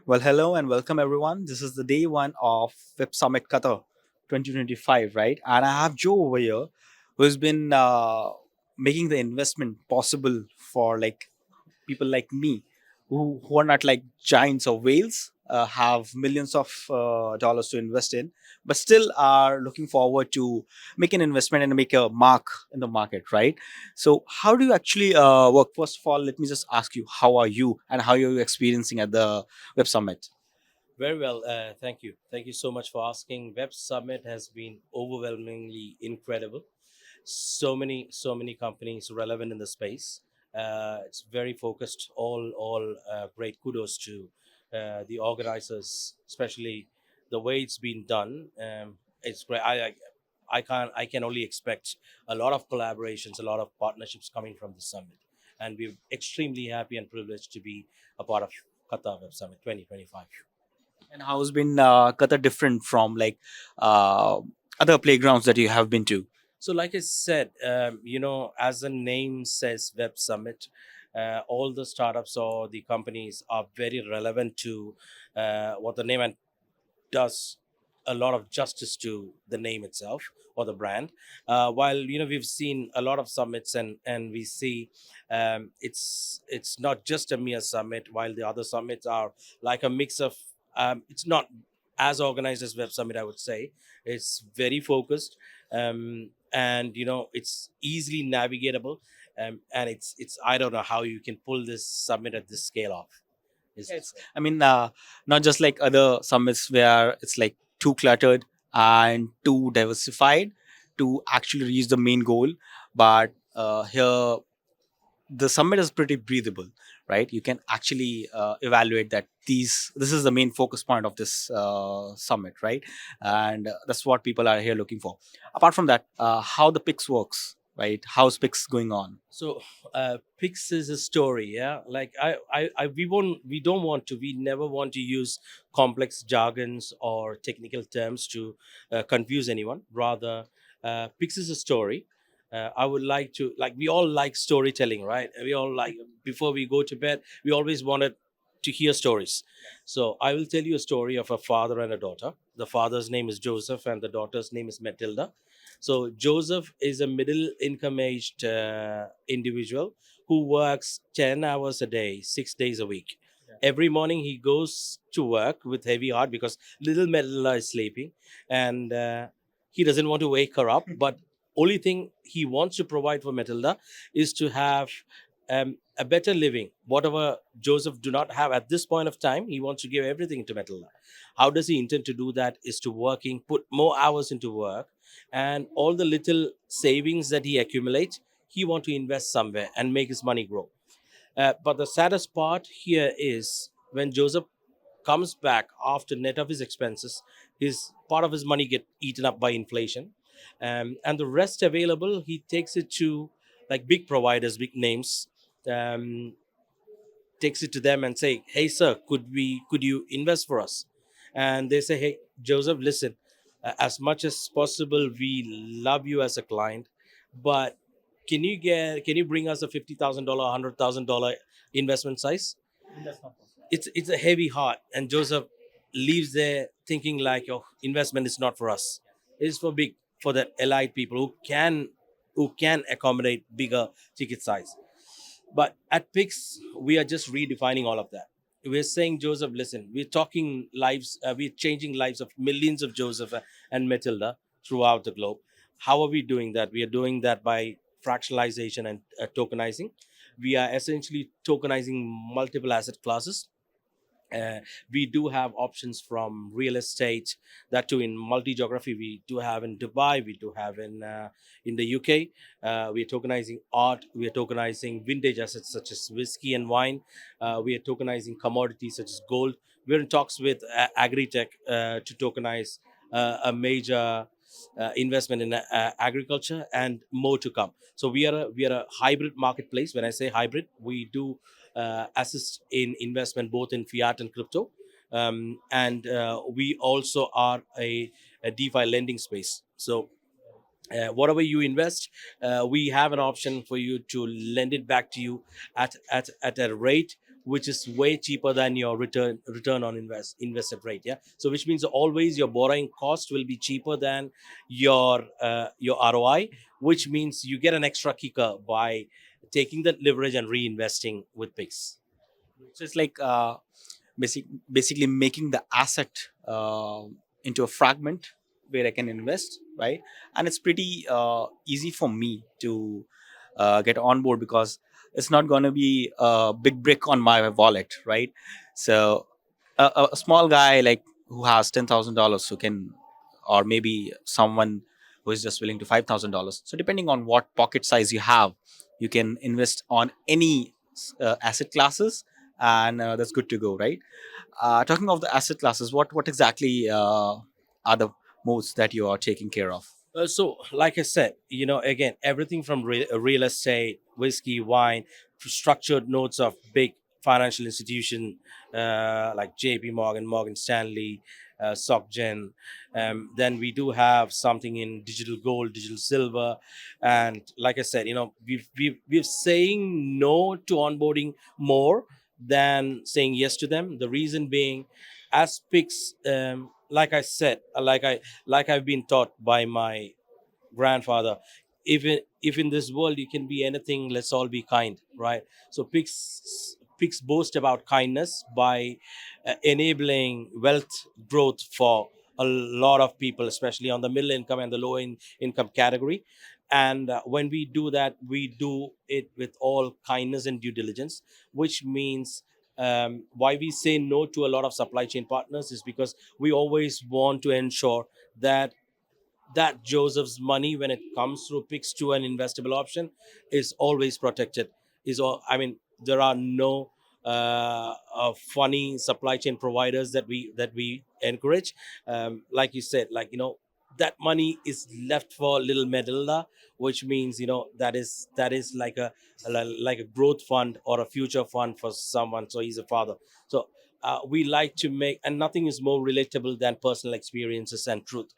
Well, hello and welcome everyone. This is the day one of Web Summit Qatar 2025, right? And I have Joe over here who's been making the investment possible for like people like me who are not like giants or whales, have millions of dollars to invest in, but still are looking forward to make an investment and make a mark in the market, right? So, how do you actually work? First of all, let me just ask you, how are you and how are you experiencing at the Web Summit? Very well, thank you. Thank you so much for asking. Web Summit has been overwhelmingly incredible. So many companies relevant in the space. It's very focused. All great kudos to the organizers, especially the way it's been done. It's great. I can only expect a lot of collaborations, a lot of partnerships coming from the summit, and we're extremely happy and privileged to be a part of Qatar Web Summit 2025. And how has been Qatar different from like uh, other playgrounds that you have been to? So, like I said, as the name says, Web Summit, all the startups or the companies are very relevant to what the name and does a lot of justice to the name itself or the brand. While we've seen a lot of summits and we see it's not just a mere summit. While the other summits are like a mix of, it's not as organized as Web Summit, I would say. It's very focused, and it's easily navigatable, and it's I don't know how you can pull this summit at this scale off. Is Yes, I mean, not just like other summits where it's like too cluttered and too diversified to actually reach the main goal, but here the summit is pretty breathable, right? You can actually evaluate that this is the main focus point of this summit, right? And that's what people are here looking for. Apart from that, how the Pix works, right? How's Pix going on? So, Pix is a story, yeah. Like we don't want to, we never want to use complex jargons or technical terms to confuse anyone. Rather, Pix is a story. I would like to, like, we all like storytelling, right? We all like, before we go to bed, we always wanted to hear stories. So, I will tell you a story of a father and a daughter. The father's name is Joseph, and the daughter's name is Matilda. So Joseph is a middle income aged individual who works 10 hours a day, 6 days a week. Every morning he goes to work with heavy heart because little Medela is sleeping, and he doesn't want to wake her up. But only thing he wants to provide for Matilda is to have a better living. Whatever Joseph do not have at this point of time, he wants to give everything to Matilda. How does he intend to do that? Is to working, put more hours into work, and all the little savings that he accumulates, he want to invest somewhere and make his money grow. But the saddest part here is when Joseph comes back after net of his expenses, his part of his money get eaten up by inflation, and the rest available he takes it to like big providers, big names, um, takes it to them and say, "Hey, sir, could you invest for us?" And they say, "Hey, Joseph, listen, as much as possible, we love you as a client, but can you bring us a $50,000, $100,000 investment size?" It's a heavy heart, and Joseph leaves there thinking like, "Oh, investment is not for us. It's for big, for the elite people who can accommodate bigger ticket size." But at Pix, we are just redefining all of that. We're saying, Joseph, listen, we're talking lives, we're changing lives of millions of Joseph and Matilda throughout the globe. How are we doing that? We are doing that by fractionalization and tokenizing. We are essentially tokenizing multiple asset classes. uh, we do have options from real estate, that too in multi geography. We do have in Dubai, we do have in the UK. We are tokenizing art, we are tokenizing vintage assets such as whiskey and wine. We are tokenizing commodities such as gold. We're in talks with Agritech to tokenize a major investment in agriculture, and more to come. So we are a hybrid marketplace. When I say hybrid, we do assist in investment both in fiat and crypto, and we also are a DeFi lending space. So whatever you invest, we have an option for you to lend it back to you at a rate which is way cheaper than your return on invested rate. Yeah, so which means always your borrowing cost will be cheaper than your ROI, which means you get an extra kicker by taking that leverage and reinvesting with Pixx. So it's like basically making the asset into a fragment where I can invest, right? And it's pretty easy for me to get on board because it's not going to be a big brick on my wallet, right? So a small guy like who has $10,000 who can, or maybe someone who is just willing to $5,000. So depending on what pocket size you have, you can invest on any asset classes, and that's good to go, right? Talking of the asset classes, what exactly are the modes that you are taking care of? So, like I said, again, everything from real estate, whiskey, wine, to structured notes of big financial institution like JP Morgan, Morgan Stanley, SocGen. Then we do have something in digital gold, digital silver, and like I said, we've saying no to onboarding more than saying yes to them. The reason being, as Pixx, like I said, like I've been taught by my grandfather, if in this world you can be anything, let's all be kind, right? So Pix boast about kindness by enabling wealth growth for a lot of people, especially on the middle income and the low income category. And when we do that, we do it with all kindness and due diligence, which means why we say no to a lot of supply chain partners is because we always want to ensure that Joseph's money, when it comes through Pix to an investable option, is always protected. Is all I mean. There are no funny supply chain providers that we encourage. Like you said, that money is left for little medulla, which means that is like a growth fund or a future fund for someone. So he's a father. So we like to make, and nothing is more relatable than personal experiences and truth.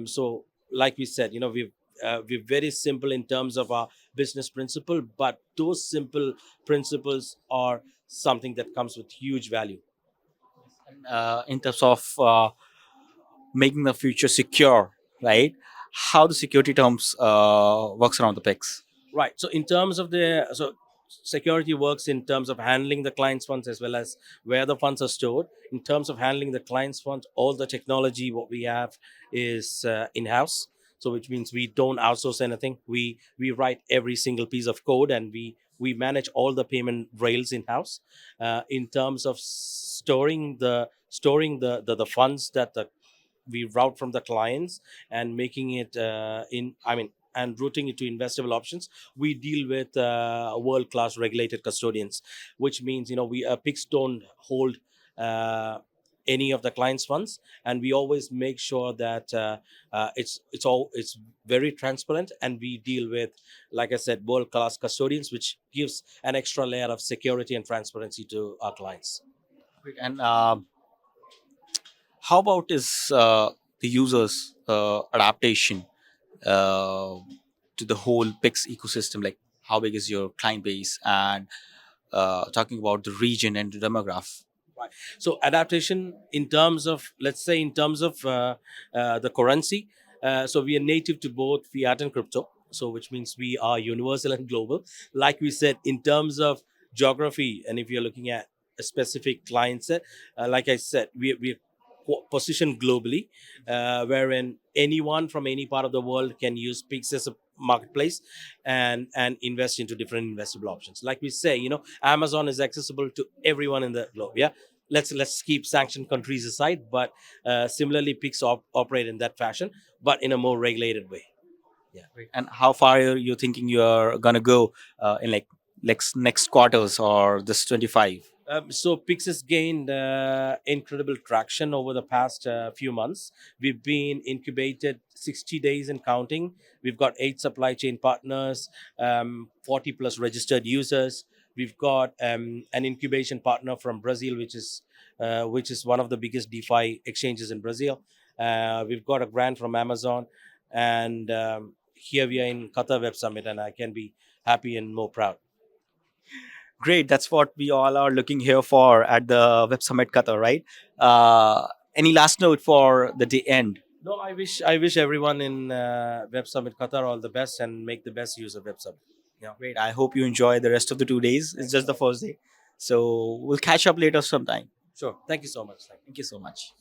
So, like we said, we're very simple in terms of our business principle, but those simple principles are something that comes with huge value. In terms of making the future secure, right? How the security terms works around the picks. Right. So in terms of security works in terms of handling the client's funds as well as where the funds are stored. In terms of handling the client's funds, all the technology what we have is in house. So which means we don't outsource anything. We write every single piece of code, and we manage all the payment rails in house. In terms of storing the funds that we route from the clients and making it in I mean and routing it to investable options, we deal with world class regulated custodians, which means we Pix don't hold any of the clients funds, and we always make sure that it's very transparent, and we deal with, like I said, world class custodians, which gives an extra layer of security and transparency to our clients. Great. And how about is the users adaptation uh, to the whole Pix ecosystem? Like, how big is your client base? And talking about the region and the demograph. Right. So adaptation in terms of, let's say, in terms of the currency. So we are native to both fiat and crypto. So which means we are universal and global. Like we said, in terms of geography, and if you're looking at a specific client set, like I said, we are positioned globally, wherein anyone from any part of the world can use Pix as a marketplace and invest into different investable options. Like we say, Amazon is accessible to everyone in the globe. Yeah, let's keep sanctioned countries aside, but similarly, Pix operate in that fashion, but in a more regulated way. Yeah. Great. And how far are you thinking you're gonna go in like next quarters or this 25? So Pix has gained incredible traction over the past few months. We've been incubated 60 days and counting. We've got 8 supply chain partners, 40 plus registered users. We've got an incubation partner from Brazil, which is one of the biggest DeFi exchanges in Brazil. We've got a grant from Amazon, and here we are in Qatar Web Summit, and I can be happy and more proud. Great. That's what we all are looking here for at the Web Summit Qatar, right? Any last note for the day end? No, I wish everyone in Web Summit Qatar all the best and make the best use of Web Summit. Yeah. Great. I hope you enjoy the rest of the 2 days. It's just the first day. So we'll catch up later sometime. Sure. Thank you so much. Thank you. Thank you so much.